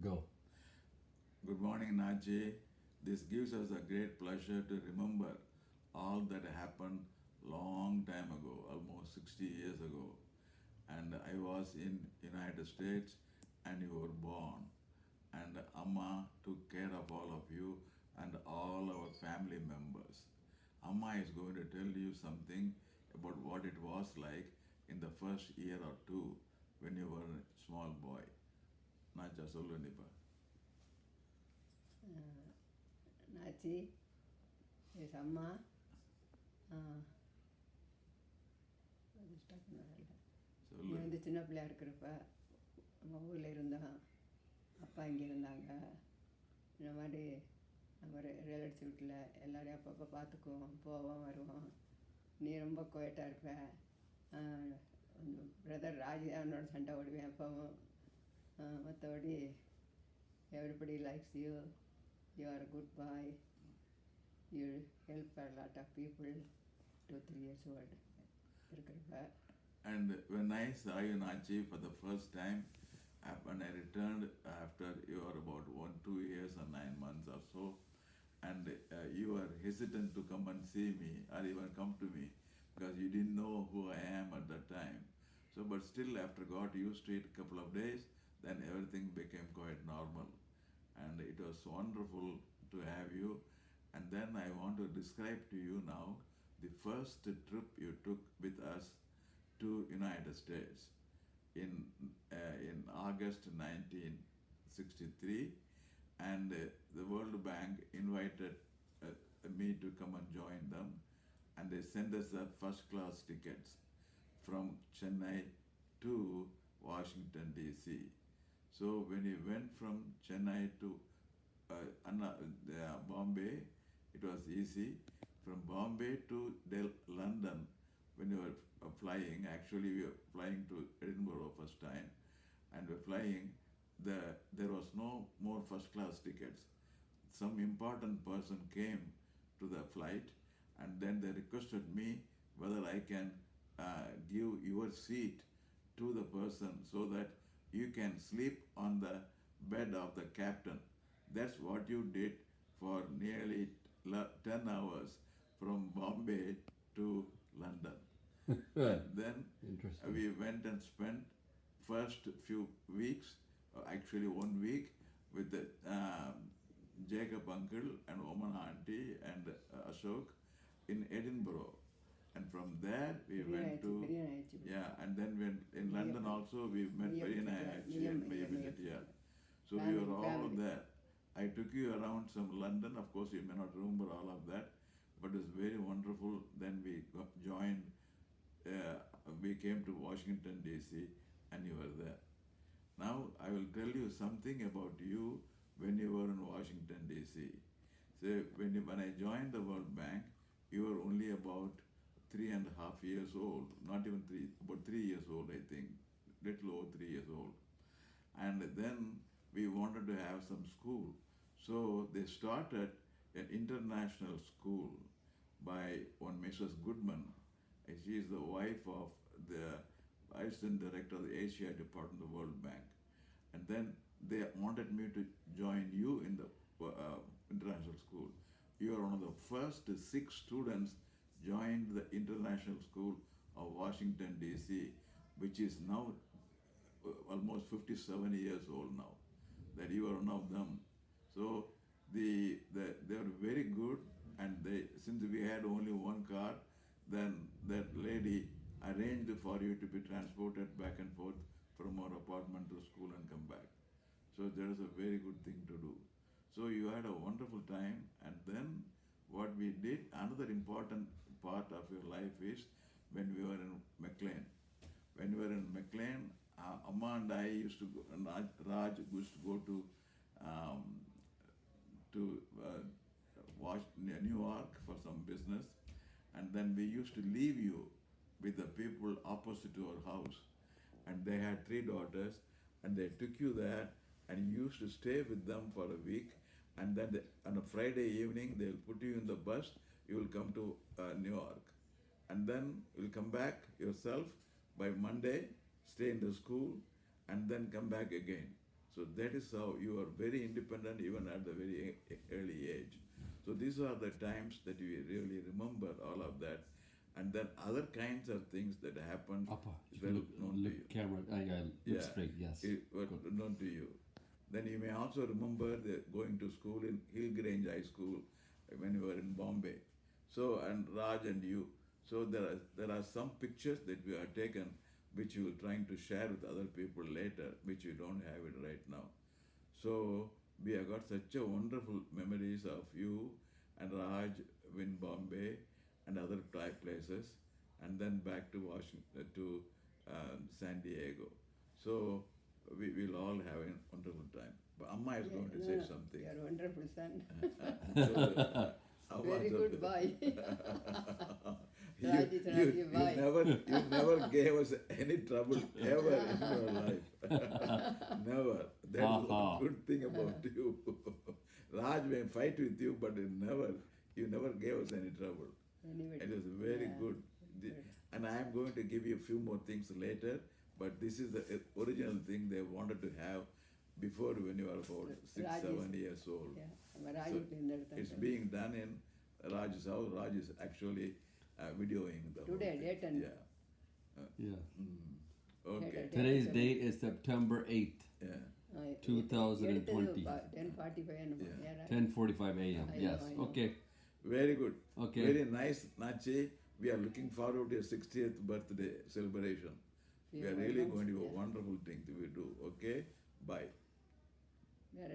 Go. Good morning, Nachi. This gives us a great pleasure to remember all that happened long time ago, almost 60 years ago. And I was in United States and you were born. And Amma took care of all of you and all our family members. Amma is going to tell you something about what it was like in the first year or two when you were a small boy. Nacha Solunipa. Nachi, his Amma, நீ Sollu. வந்து சின்ன பிள்ளையா இருக்கிறப்ப நம்ம ஊரில் இருந்தோம். அப்பா இங்கே இருந்தாங்க. இந்த மாதிரி நம்ம ரிலேட்டிவ்ஸ் வீட்டில் எல்லோரையும் அப்பப்போ பார்த்துக்குவோம், போவோம், வருவோம். நீ ரொம்ப குவைட்டாக இருப்ப. பிரதர் ராஜி அவனோட சண்டை ஓடுவேன் அப்பவும். மற்றபடி everybody likes you. You are a good boy. You help a lot of people. 2-3 years old இருக்கிறப்ப. And when I saw you, Nachi, for the first time, when I returned after you were about 2 years and 9 months or so, and you were hesitant to come and see me or even come to me because you didn't know who I am at that time. So, but still, after got used to it a couple of days, then everything became quite normal. And it was wonderful to have you. And then I want to describe to you now the first trip you took with us to United States in August 1963, and the World Bank invited me to come and join them, and they sent us the first class tickets from Chennai to Washington DC. So when we went from Chennai to Bombay, it was easy. From Bombay to London, when we were flying, actually we were flying to Edinburgh first time, and we were flying, there was no more first class tickets. Some important person came to the flight, and then they requested me whether I can give your seat to the person so that you can sleep on the bed of the captain. That's what you did for nearly 10 hours from Bombay to London. And then Interesting. we went and spent first few weeks, actually 1 week, with the Jacob uncle and Oman auntie and Ashok in Edinburgh. And from there we went to yeah, and then when in London also we met Marina actually and Mayabilit, yeah. So we were all there. I took you around some London. Of course, you may not remember all of that, but it was very wonderful. Then we joined. We came to Washington DC, and you were there. Now I will tell you something about you when you were in Washington DC. So when I joined the World Bank, you were only about 3.5 years old. Not even three, about 3 years old, I think, little over 3 years old. And then we wanted to have some school. So they started an international school by one Mrs. Goodman. And she is the wife of the assistant director of the Asia Department of the World Bank. And then they wanted me to join you in the international school. You are one of the first 6 students joined the international school of Washington DC, which is now almost 57 years old now, that you are one of them. So they were very good, and since we had only one car, then that lady arranged for you to be transported back and forth from our apartment to school and come back. So that is a very good thing to do. So you had a wonderful time, and then what we did, another important part of your life is when we were in McLean. When we were in McLean, Amma and I used to go, and Raj used to go to New York for some business, and then we used to leave you with the people opposite to our house, and they had 3 daughters, and they took you there, and you used to stay with them for a week, and then on a Friday evening they will put you in the bus. You will come to New York, and then you'll come back yourself by Monday, stay in the school, and then come back again. So that is how you are very independent even at the very early age. So these are the times that you really remember all of that. And then other kinds of things that happen Appa, if well you known to look you. camera, yeah, look Yeah, straight. Yes. it was Good. known to you. Then you may also remember going to school in Hillgrange High School when you were in Bombay. So, and Raj and you. So there are some pictures that we have taken which you will trying to share with other people later, which you don't have it right now. So we have got such a wonderful memories of you and Raj in Bombay and other places, and then back to Washington to San Diego. So we will all have a wonderful time. But Amma is going to say something. You are wonderful, son. So, Very good boy. you, Raj is you, not you a boy. never gave us any trouble ever in your life. Never. That is Aha. a good thing about you. Raj may fight with you, but you never gave us any trouble. Anybody. It is very Yeah. good. And I am going to give you a few more things later, but this is the original thing they wanted to have before when you were about 6, Raj is- 7 years old. Yeah. Raj So is it's being done in Raj's house. Raj is actually videoing the whole Today, thing. date and- Yeah. Yeah. Okay. Date. Today's date is September 8th, Yeah. 2020. 10:45 Yeah. 10:45 a.m. I Yes. know. Okay. Very good. Okay. Very nice, Nachi. We are looking forward to your 60th birthday celebration. We are really going to do a wonderful thing to do. Okay? Bye.